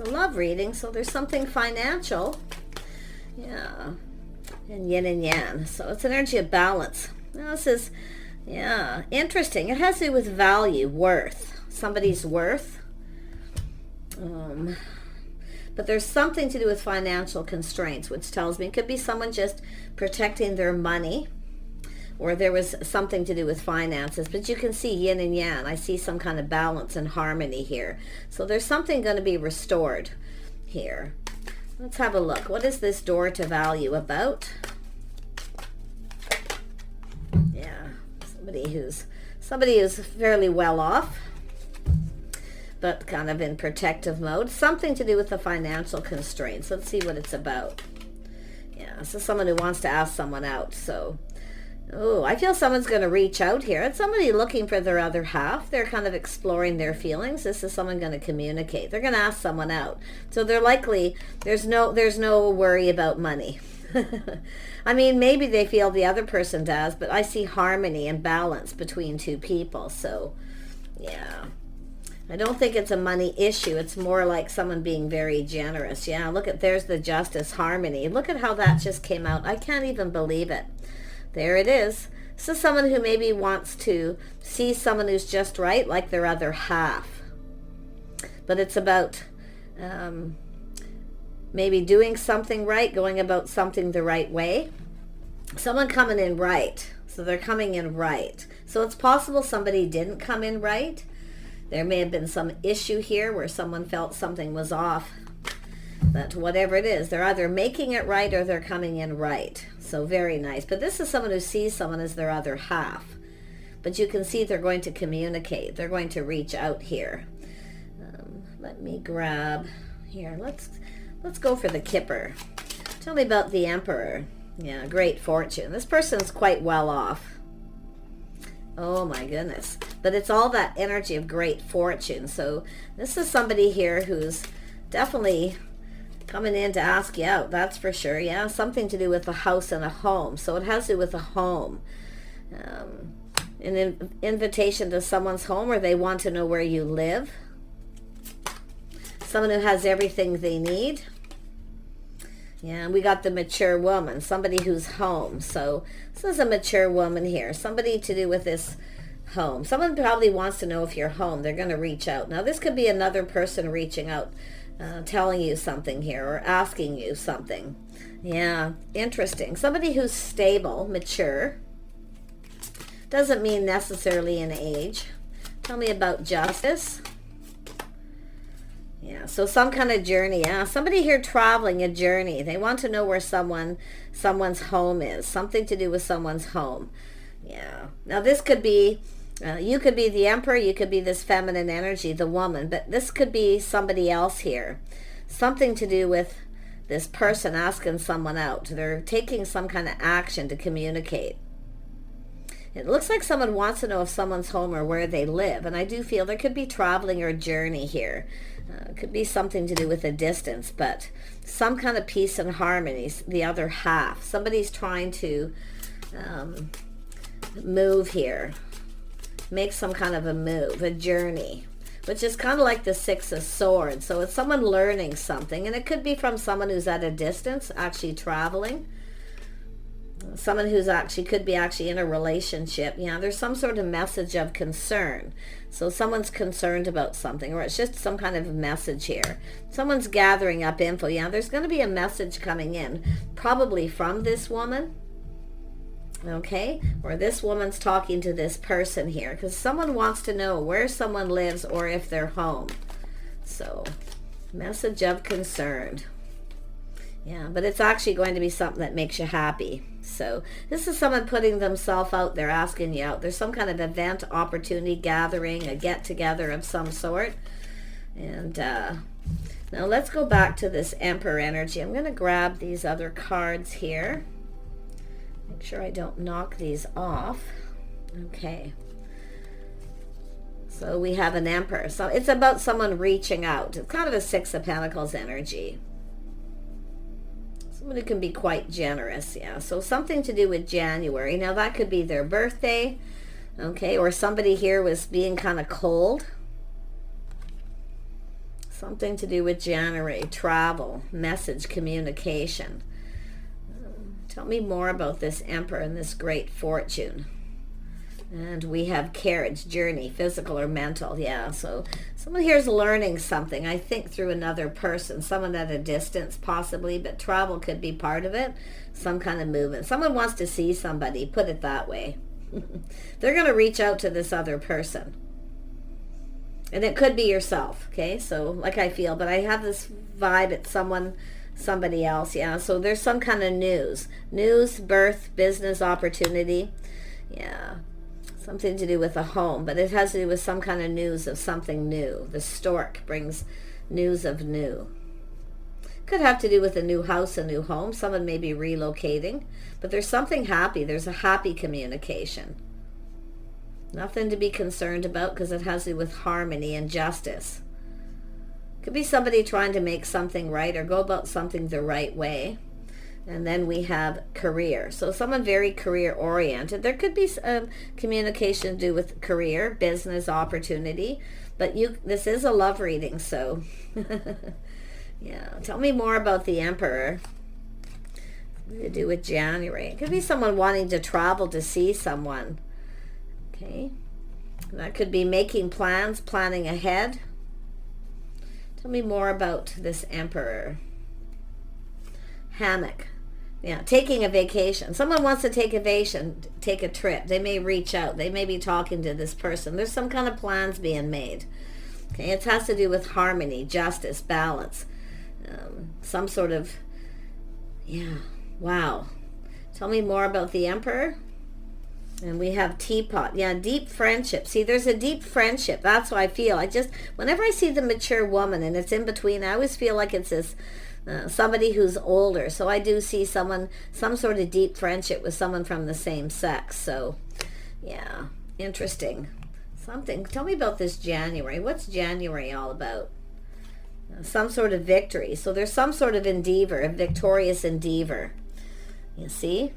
a love reading, so there's something financial. Yeah. And yin and yang. So it's energy of balance. Now this is, yeah, interesting. It has to do with value, worth. Somebody's worth. But there's something to do with financial constraints, which tells me it could be someone just protecting their money, or there was something to do with finances. But you can see yin and yang. I see some kind of balance and harmony here. So there's something going to be restored here. Let's have a look. What is this door to value about? Yeah, somebody who's fairly well off, but kind of in protective mode. Something to do with the financial constraints. Let's see what it's about. Yeah, so someone who wants to ask someone out. So, oh, I feel someone's going to reach out here. It's somebody looking for their other half. They're kind of exploring their feelings. This is someone going to communicate. They're going to ask someone out. So they're likely, there's no worry about money. I mean, maybe they feel the other person does, but I see harmony and balance between two people. So, yeah. I don't think it's a money issue. It's more like someone being very generous. Yeah, look at, there's the justice, harmony. Look at how that just came out. I can't even believe it. There it is. This is someone who maybe wants to see someone who's just right, like their other half. But it's about maybe doing something right, going about something the right way. Someone coming in right. So they're coming in right. So it's possible somebody didn't come in right. There may have been some issue here where someone felt something was off. But whatever it is, they're either making it right or they're coming in right. So very nice. But this is someone who sees someone as their other half. But you can see they're going to communicate. They're going to reach out here. Let me grab here. Let's go for the Kipper. Tell me about the Emperor. Yeah, great fortune. This person's quite well off. Oh my goodness. But it's all that energy of great fortune. So this is somebody here who's definitely coming in to ask you out. That's for sure. Yeah, something to do with a house and a home. So it has to do with a home. An invitation to someone's home, or they want to know where you live. Someone who has everything they need. Yeah, and we got the mature woman, somebody who's home. So this is a mature woman here, somebody to do with this home. Someone probably wants to know if you're home. They're going to reach out. Now this could be another person reaching out, telling you something here or asking you something. Yeah, interesting. Somebody who's stable, mature. Doesn't mean necessarily in age. Tell me about justice. Yeah, so some kind of journey. Yeah, somebody here traveling, a journey. They want to know where someone's home is. Something to do with someone's home. Yeah. Now this could be, you could be the Emperor. You could be this feminine energy, the woman. But this could be somebody else here. Something to do with this person asking someone out. They're taking some kind of action to communicate. It looks like someone wants to know if someone's home or where they live. And I do feel there could be traveling or a journey here. It could be something to do with a distance, but some kind of peace and harmony, the other half. Somebody's trying to move here, make some kind of a move, a journey, which is kind of like the Six of Swords. So it's someone learning something, and it could be from someone who's at a distance, actually traveling. Someone who's could be in a relationship. Yeah, there's some sort of message of concern. So someone's concerned about something, or it's just some kind of message here. Someone's gathering up info. Yeah, there's going to be a message coming in, probably from this woman. Okay, or this woman's talking to this person here, because someone wants to know where someone lives or if they're home. So, message of concern. Yeah, but it's actually going to be something that makes you happy. So this is someone putting themselves out there, asking you out. There's some kind of event, opportunity, gathering, a get-together of some sort. And now let's go back to this Emperor energy. I'm going to grab these other cards here. Make sure I don't knock these off. Okay. So we have an Emperor. So it's about someone reaching out. It's kind of a Six of Pentacles energy. Someone who can be quite generous, yeah. So something to do with January. Now that could be their birthday, okay, or somebody here was being kind of cold. Something to do with January, travel, message, communication. Tell me more about this Emperor and this great fortune. And we have carriage, journey, physical or mental. Yeah, so someone here is learning something, I think, through another person, someone at a distance possibly, but travel could be part of it, some kind of movement. Someone wants to see somebody, put it that way. They're going to reach out to this other person. And it could be yourself, okay? So like I feel, but I have this vibe, it's somebody else, yeah. So there's some kind of news, birth, business, opportunity, yeah. Something to do with a home, but it has to do with some kind of news of something new. The stork brings news of new. Could have to do with a new house, a new home. Someone may be relocating, but there's something happy. There's a happy communication. Nothing to be concerned about because it has to do with harmony and justice. Could be somebody trying to make something right or go about something the right way. And then we have career. So someone very career oriented. There could be communication to do with career, business, opportunity. But this is a love reading, so yeah. Tell me more about the Emperor. Something to do with January. It could be someone wanting to travel to see someone. Okay. That could be making plans, planning ahead. Tell me more about this Emperor. Hammock. Yeah, taking a vacation. Someone wants to take a vacation, take a trip. They may reach out. They may be talking to this person. There's some kind of plans being made. Okay, it has to do with harmony, justice, balance. Some sort of, yeah, wow. Tell me more about the Emperor. And we have teapot. Yeah, deep friendship. See, there's a deep friendship. That's what I feel. Whenever I see the mature woman and it's in between, I always feel like it's this somebody who's older. So I do see some sort of deep friendship with someone from the same sex. So, yeah, interesting. Something. Tell me about this January. What's January all about? Some sort of victory. So there's some sort of endeavor, a victorious endeavor. You see?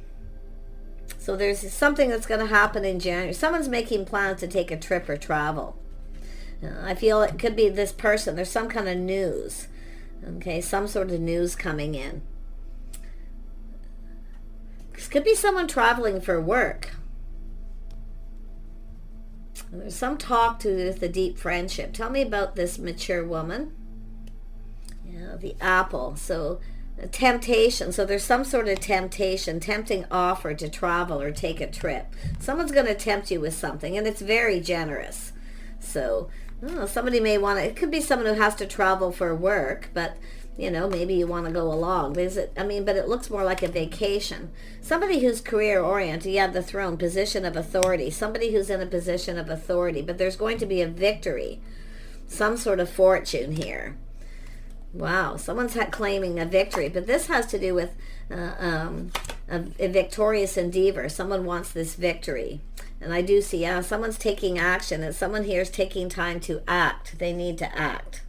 So there's something that's going to happen in January. Someone's making plans to take a trip or travel. I feel it could be this person. There's some kind of news. Okay, some sort of news coming in. This could be someone traveling for work. And there's some talk to with the deep friendship. Tell me about this mature woman. Yeah, the apple. So temptation. So there's some sort of temptation, tempting offer to travel or take a trip. Someone's going to tempt you with something, and it's very generous. So somebody may want to, it could be someone who has to travel for work, but maybe you want to go along. But it looks more like a vacation. Somebody who's career oriented, you have the throne, position of authority. Somebody who's in a position of authority, but there's going to be a victory, some sort of fortune here. Wow, someone's claiming a victory, but this has to do with a victorious endeavor. Someone wants this victory. And I do see, someone's taking action, and someone here is taking time to act. They need to act.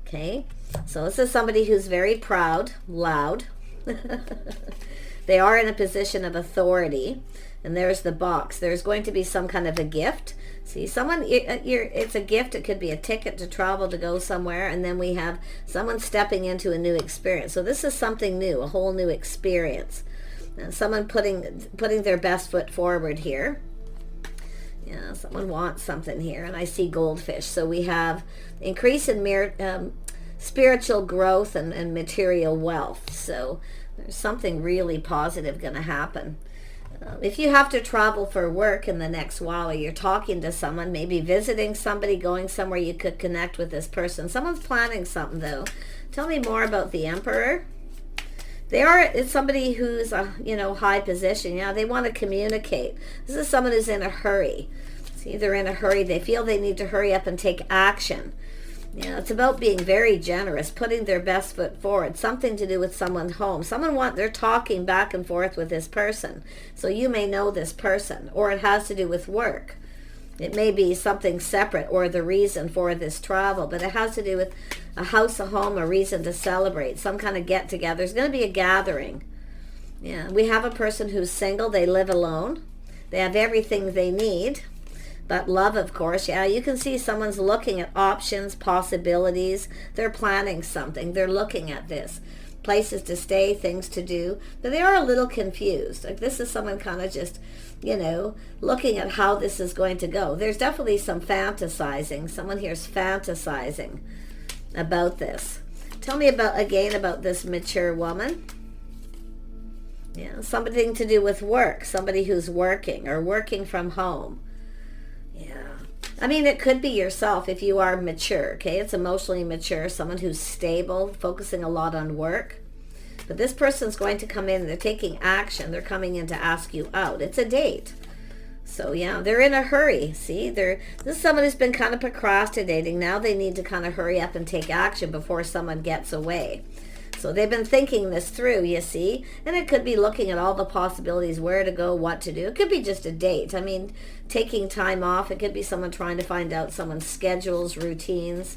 Okay, so this is somebody who's very proud, loud. They are in a position of authority. And there's the box. There's going to be some kind of a gift. See, it's a gift. It could be a ticket to travel, to go somewhere. And then we have someone stepping into a new experience. So this is something new, a whole new experience. Someone putting their best foot forward here. Yeah, someone wants something here. And I see goldfish. So we have increase in spiritual growth and material wealth. So there's something really positive going to happen. If you have to travel for work in the next while, or you're talking to someone, maybe visiting somebody, going somewhere, you could connect with this person. Someone's planning something, though. Tell me more about the Emperor. It's somebody who's high position. They want to communicate. This is someone who's in a hurry. See, they're in a hurry. They feel they need to hurry up and take action. It's about being very generous, putting their best foot forward. Something to do with someone's home. They're talking back and forth with this person. So you may know this person, or it has to do with work. It may be something separate, or the reason for this travel, but it has to do with a house, a home, a reason to celebrate, some kind of get together. There's going to be a gathering. Yeah, we have a person who's single. They live alone. They have everything they need. but love, of course. Yeah, you can see someone's looking at options, possibilities. They're planning something. They're looking at this. Places to stay, things to do. But they are a little confused. Like this is someone kind of just, you know, looking at how this is going to go. There's definitely some fantasizing. Someone here's fantasizing about this. Tell me about this mature woman. Yeah, something to do with work. Somebody who's working or working from home. Yeah. I mean, it could be yourself if you are mature, okay? It's emotionally mature, someone who's stable, focusing a lot on work. But this person's going to come in, they're taking action, they're coming in to ask you out. It's a date. So yeah, they're in a hurry. See, this is someone who's been kind of procrastinating. Now they need to kind of hurry up and take action before someone gets away. So they've been thinking this through, you see, and it could be looking at all the possibilities, where to go, what to do. It could be just a date. I mean, taking time off. It could be someone trying to find out someone's schedules, routines,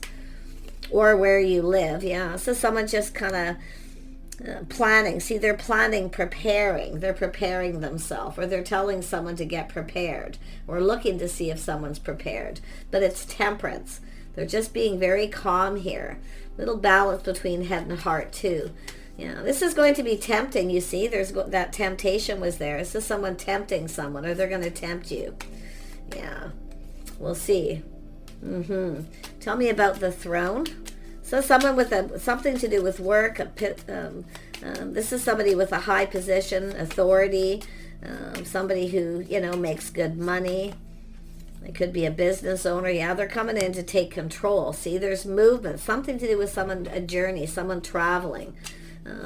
or where you live. Yeah, so someone just kind of planning. See, they're planning, preparing. They're preparing themselves, or they're telling someone to get prepared, or looking to see if someone's prepared. But it's temperance. They're just being very calm here. Little balance between head and heart too. Yeah, this is going to be tempting, you see. There's that temptation was there. This is someone tempting someone, or they're going to tempt you. Yeah, we'll see. Tell me about the throne. So someone with something to do with work. This is somebody with a high position, authority, somebody who, you know, makes good money. It could be a business owner. Yeah, they're coming in to take control. See, there's movement, something to do with someone, a journey, someone traveling.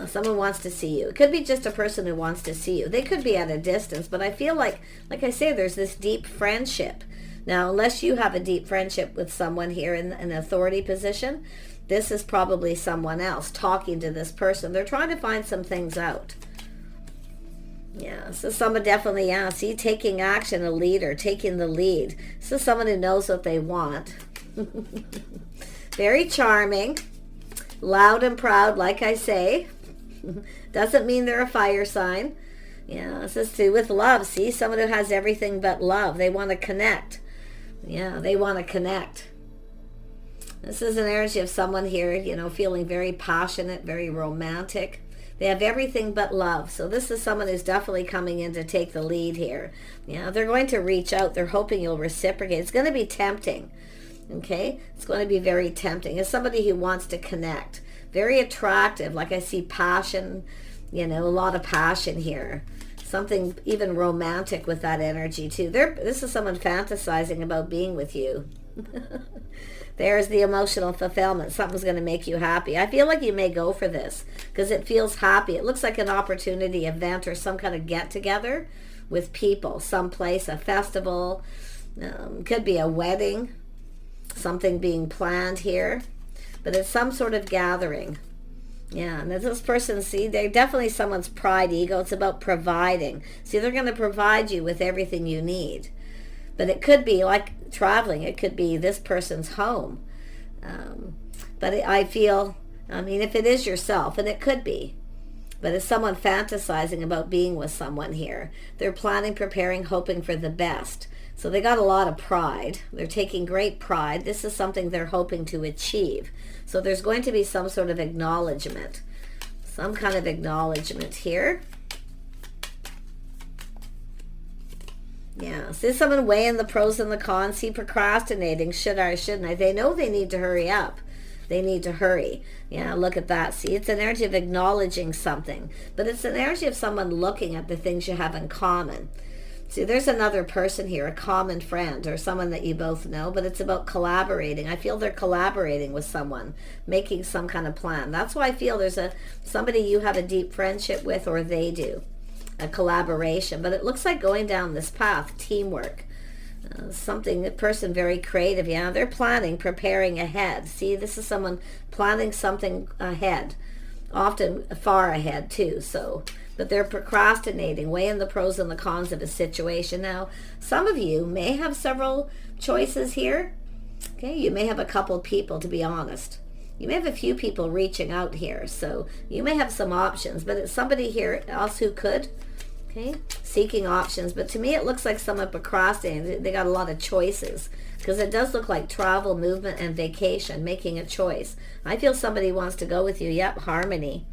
Someone wants to see you. It could be just a person who wants to see you. They could be at a distance, but I feel like I say, there's this deep friendship. Now, unless you have a deep friendship with someone here in an authority position, this is probably someone else talking to this person. They're trying to find some things out. Yeah, so someone definitely, yeah, see, taking action, a leader, taking the lead. So someone who knows what they want. Very charming, loud and proud, like I say. Doesn't mean they're a fire sign. Yeah, this is to do with love. See, someone who has everything but love. They want to connect. Yeah, they want to connect. This is an energy of someone here, you know, feeling very passionate, very romantic. They have everything but love. So this is someone who's definitely coming in to take the lead here. Yeah, they're going to reach out. They're hoping you'll reciprocate. It's going to be tempting. Okay? It's going to be very tempting. It's somebody who wants to connect. Very attractive. Like I see passion, you know, a lot of passion here. Something even romantic with that energy too. This is someone fantasizing about being with you. There's the emotional fulfillment. Something's going to make you happy. I feel like you may go for this because it feels happy. It looks like an opportunity, event, or some kind of get-together with people, someplace, a festival. Could be a wedding, something being planned here. But it's some sort of gathering. Yeah, and this person, see, they're definitely someone's pride, ego. It's about providing. See, they're going to provide you with everything you need. But it could be like traveling. It could be this person's home. But I feel, I mean, if it is yourself, and it could be, but it's someone fantasizing about being with someone here. They're planning, preparing, hoping for the best. So they got a lot of pride. They're taking great pride. This is something they're hoping to achieve. So there's going to be some sort of acknowledgement. Some kind of acknowledgement here. Yeah, see someone weighing the pros and the cons. See, procrastinating. Should I, shouldn't I? They know they need to hurry up. They need to hurry. Yeah, look at that. See, it's an energy of acknowledging something. But it's an energy of someone looking at the things you have in common. See, there's another person here, a common friend or someone that you both know, but it's about collaborating. I feel they're collaborating with someone, making some kind of plan. That's why I feel there's somebody you have a deep friendship with, or they do. A collaboration, but it looks like going down this path, teamwork, a person very creative. Yeah, they're planning, preparing ahead. See, this is someone planning something ahead, often far ahead too. So, but they're procrastinating, weighing the pros and the cons of a situation. Now, some of you may have several choices here. Okay, you may have a couple people, to be honest. You may have a few people reaching out here, so you may have some options, but it's somebody here else who could. Okay, seeking options. But to me, it looks like someone procrastinating. They got a lot of choices, because it does look like travel, movement, and vacation, making a choice. I feel somebody wants to go with you. Yep, harmony,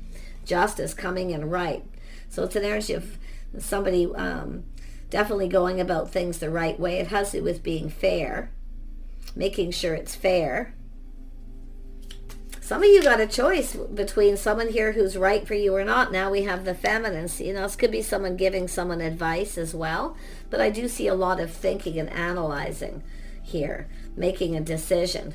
justice, coming in right. So it's an energy of somebody definitely going about things the right way. It has to do with being fair, making sure it's fair. Some of you got a choice between someone here who's right for you or not. Now we have the feminine. You know, this could be someone giving someone advice as well. But I do see a lot of thinking and analyzing here, making a decision.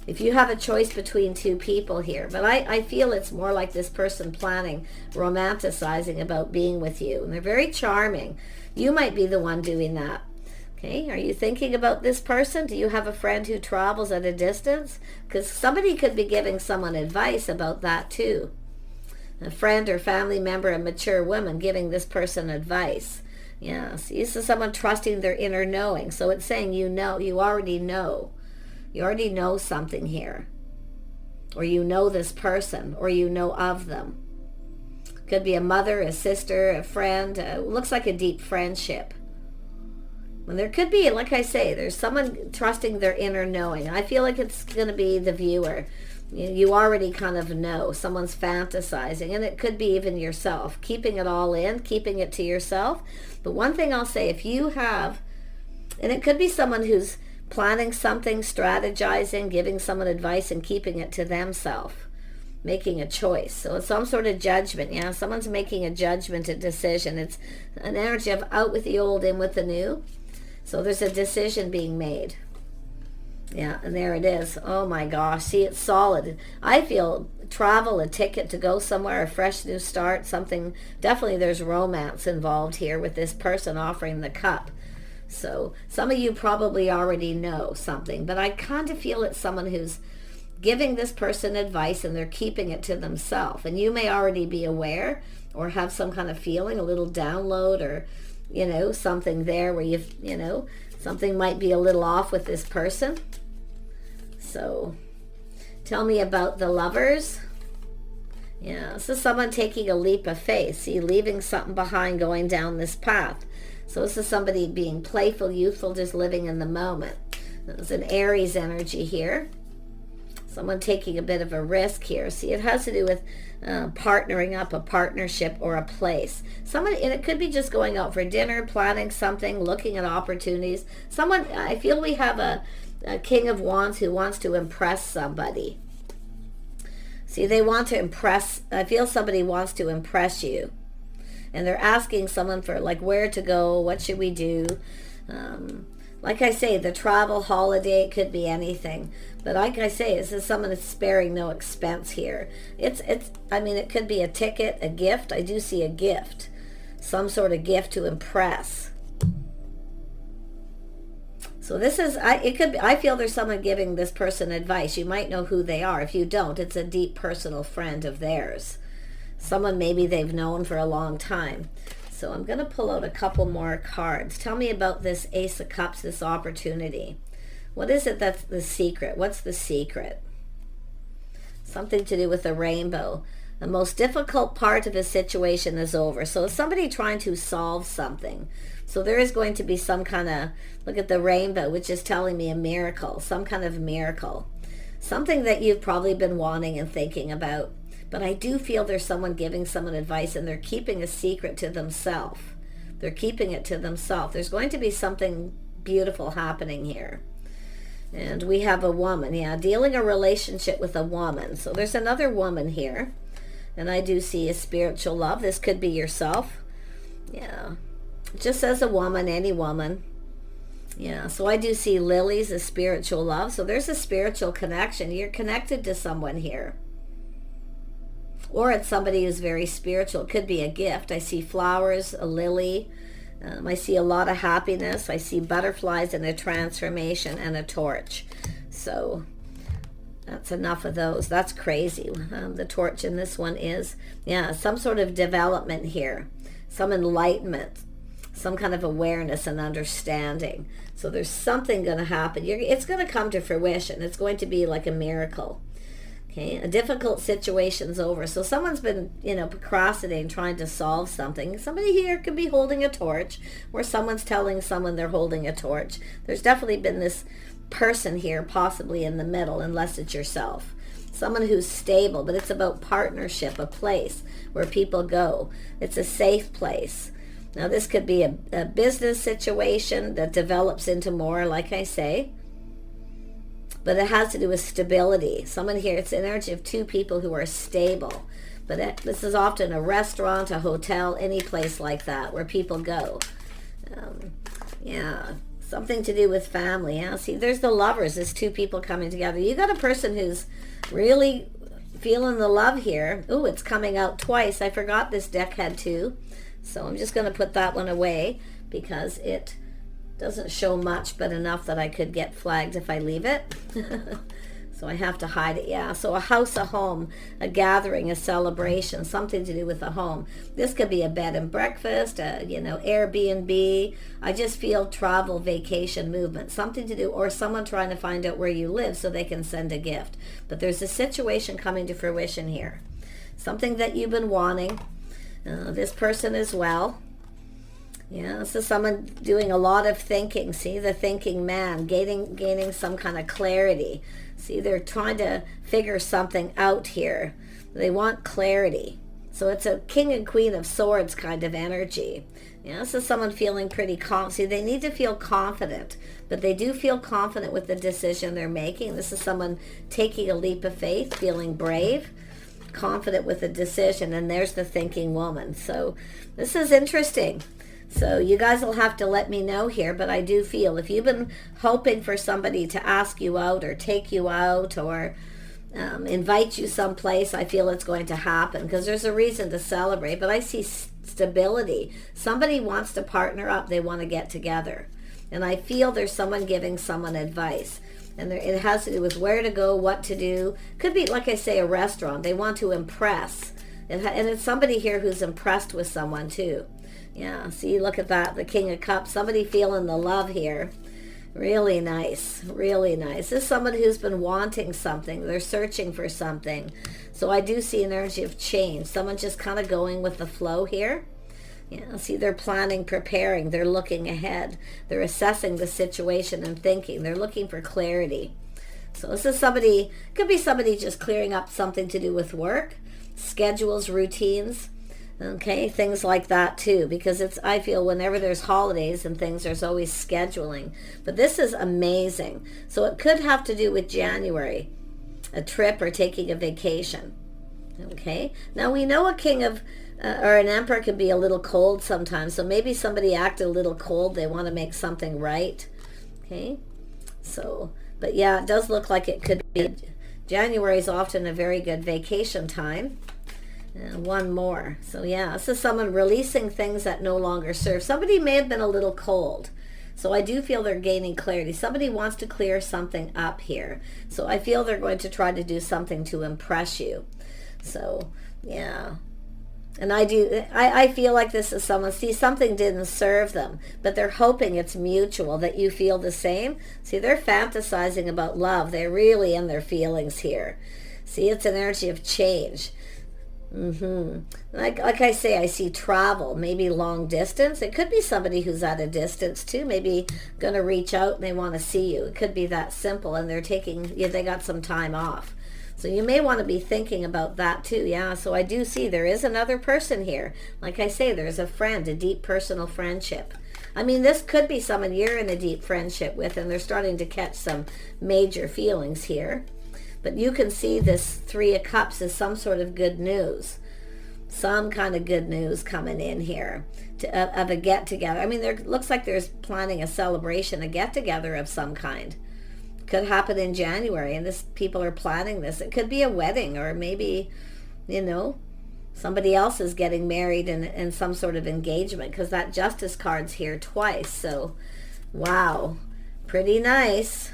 If you have a choice between two people here, but I feel it's more like this person planning, romanticizing about being with you. And they're very charming. You might be the one doing that. Okay, are you thinking about this person? Do you have a friend who travels at a distance? Because somebody could be giving someone advice about that too. A friend or family member, a mature woman, giving this person advice. Yeah, see, this is someone trusting their inner knowing. So it's saying you know, you already know. You already know something here. Or you know this person, or you know of them. Could be a mother, a sister, a friend. Looks like a deep friendship. And there could be, like I say, there's someone trusting their inner knowing. I feel like it's going to be the viewer. You already kind of know. Someone's fantasizing. And it could be even yourself. Keeping it all in, keeping it to yourself. But one thing I'll say, if you have, and it could be someone who's planning something, strategizing, giving someone advice and keeping it to themselves. Making a choice. So it's some sort of judgment. Yeah, someone's making a judgment, a decision. It's an energy of out with the old, in with the new. So there's a decision being made. Yeah, and there it is. Oh my gosh. See, it's solid. I feel travel, a ticket to go somewhere, a fresh new start, something. Definitely there's romance involved here with this person offering the cup. So some of you probably already know something, but I kind of feel it's someone who's giving this person advice and they're keeping it to themselves. And you may already be aware or have some kind of feeling, a little download, or you know, something there where you know, something might be a little off with this person. So tell me about the Lovers. Yeah, this is someone taking a leap of faith. See, leaving something behind, going down this path. So this is somebody being playful, youthful, just living in the moment. There's an Aries energy here. Someone taking a bit of a risk here. See, it has to do with partnering up, a partnership, or a place. Someone, and it could be just going out for dinner, planning something, looking at opportunities. Someone, I feel we have a King of Wands who wants to impress somebody. See, they want to impress. I feel somebody wants to impress you. And they're asking someone for, like, where to go, what should we do? Like I say, the travel, holiday, it could be anything. But like I say, this is someone that's sparing no expense here. I mean, it could be a ticket, a gift. I do see a gift. Some sort of gift to impress. So this is, it could be, I feel there's someone giving this person advice. You might know who they are. If you don't, it's a deep personal friend of theirs. Someone maybe they've known for a long time. So I'm going to pull out a couple more cards. Tell me about this Ace of Cups, this opportunity. What is it that's the secret? What's the secret? Something to do with the rainbow. The most difficult part of a situation is over. So it's somebody trying to solve something. So there is going to be some kind of, look at the rainbow, which is telling me a miracle, some kind of miracle. Something that you've probably been wanting and thinking about. But I do feel there's someone giving someone advice and they're keeping a secret to themselves. They're keeping it to themselves. There's going to be something beautiful happening here. And we have a woman, yeah, dealing a relationship with a woman. So there's another woman here. And I do see a spiritual love. This could be yourself. Yeah. Just as a woman, any woman. Yeah, so I do see lilies, a spiritual love. So there's a spiritual connection. You're connected to someone here. Or it's somebody who's very spiritual. It could be a gift. I see flowers, a lily. I see a lot of happiness. I see butterflies and a transformation and a torch. So that's enough of those. That's crazy. The torch in this one is, yeah, some sort of development here. Some enlightenment. Some kind of awareness and understanding. So there's something going to happen. It's going to come to fruition. It's going to be like a miracle. Okay, a difficult situation's over. So someone's been, procrastinating, trying to solve something. Somebody here could be holding a torch, or someone's telling someone they're holding a torch. There's definitely been this person here, possibly in the middle, unless it's yourself. Someone who's stable, but it's about partnership, a place where people go. It's a safe place. Now, this could be a business situation that develops into more, like I say. But it has to do with stability. Someone here, it's the energy of two people who are stable. But this is often a restaurant, a hotel, any place like that where people go. Yeah, something to do with family. Yeah, see, there's the lovers. There's two people coming together. You got a person who's really feeling the love here. Ooh, it's coming out twice. I forgot this deck had two. So I'm just going to put that one away because it doesn't show much, but enough that I could get flagged if I leave it. So I have to hide it. Yeah, so a house, a home, a gathering, a celebration, something to do with a home. This could be a bed and breakfast, Airbnb. I just feel travel, vacation, movement, something to do, or someone trying to find out where you live so they can send a gift. But there's a situation coming to fruition here. Something that you've been wanting. This person as well. Yeah, this is someone doing a lot of thinking. See, the thinking man, gaining some kind of clarity. See, they're trying to figure something out here. They want clarity. So it's a king and queen of swords kind of energy. Yeah, this is someone feeling pretty confident. See, they need to feel confident, but they do feel confident with the decision they're making. This is someone taking a leap of faith, feeling brave, confident with a decision, and there's the thinking woman. So this is interesting. So you guys will have to let me know here, but I do feel if you've been hoping for somebody to ask you out or take you out or invite you someplace, I feel it's going to happen because there's a reason to celebrate. But I see stability. Somebody wants to partner up. They want to get together. And I feel there's someone giving someone advice. And it has to do with where to go, what to do. Could be, like I say, a restaurant. They want to impress. And it's somebody here who's impressed with someone too. Yeah, see, look at that, the King of Cups. Somebody feeling the love here. Really nice, really nice. This is someone who's been wanting something. They're searching for something. So I do see an energy of change. Someone just kind of going with the flow here. Yeah, see, they're planning, preparing. They're looking ahead. They're assessing the situation and thinking. They're looking for clarity. So this is somebody, could be somebody just clearing up something to do with work, schedules, routines. Okay, things like that too, because I feel whenever there's holidays and things, there's always scheduling. But this is amazing. So it could have to do with January, a trip or taking a vacation. Okay, now we know a king of, or an emperor can be a little cold sometimes. So maybe somebody acted a little cold. They want to make something right. Okay, so, but yeah, it does look like it could be. January is often a very good vacation time. One more. So yeah, this is someone releasing things that no longer serve. Somebody may have been a little cold. So I do feel they're gaining clarity. Somebody wants to clear something up here. So I feel they're going to try to do something to impress you. So yeah. And I feel like this is someone, see, something didn't serve them, but they're hoping it's mutual, that you feel the same. See, they're fantasizing about love. They're really in their feelings here. See, it's an energy of change. Like I say, I see travel, maybe long distance. It could be somebody who's at a distance too, maybe going to reach out and they want to see you. It could be that simple, and they got some time off. So you may want to be thinking about that too. Yeah, so I do see there is another person here. Like I say, there's a friend, a deep personal friendship. I mean, this could be someone you're in a deep friendship with, and they're starting to catch some major feelings here. But you can see this Three of Cups as some sort of good news. Some kind of good news coming in here of a get-together. I mean, there looks like there's planning a celebration, a get-together of some kind. Could happen in January, and people are planning this. It could be a wedding, or maybe, somebody else is getting married in some sort of engagement, because that Justice card's here twice. So, wow, pretty nice.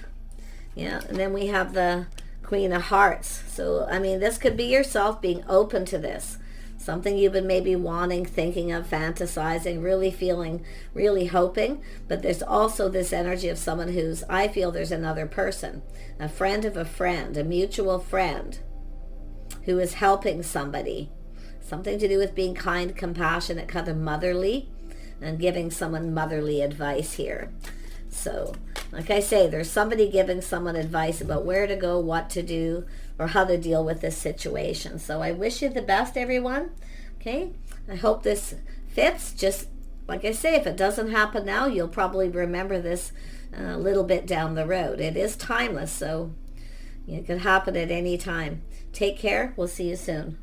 Yeah, and then we have the Queen of Hearts. So, I mean, this could be yourself being open to this. Something you've been maybe wanting, thinking of, fantasizing, really feeling, really hoping. But there's also this energy of someone I feel there's another person. A friend of a friend, a mutual friend. who is helping somebody. Something to do with being kind, compassionate, kind of motherly, and giving someone motherly advice here. So, like I say, there's somebody giving someone advice about where to go, what to do, or how to deal with this situation. So I wish you the best, everyone. Okay? I hope this fits. Just, like I say, if it doesn't happen now, you'll probably remember this a little bit down the road. It is timeless, so it could happen at any time. Take care. We'll see you soon.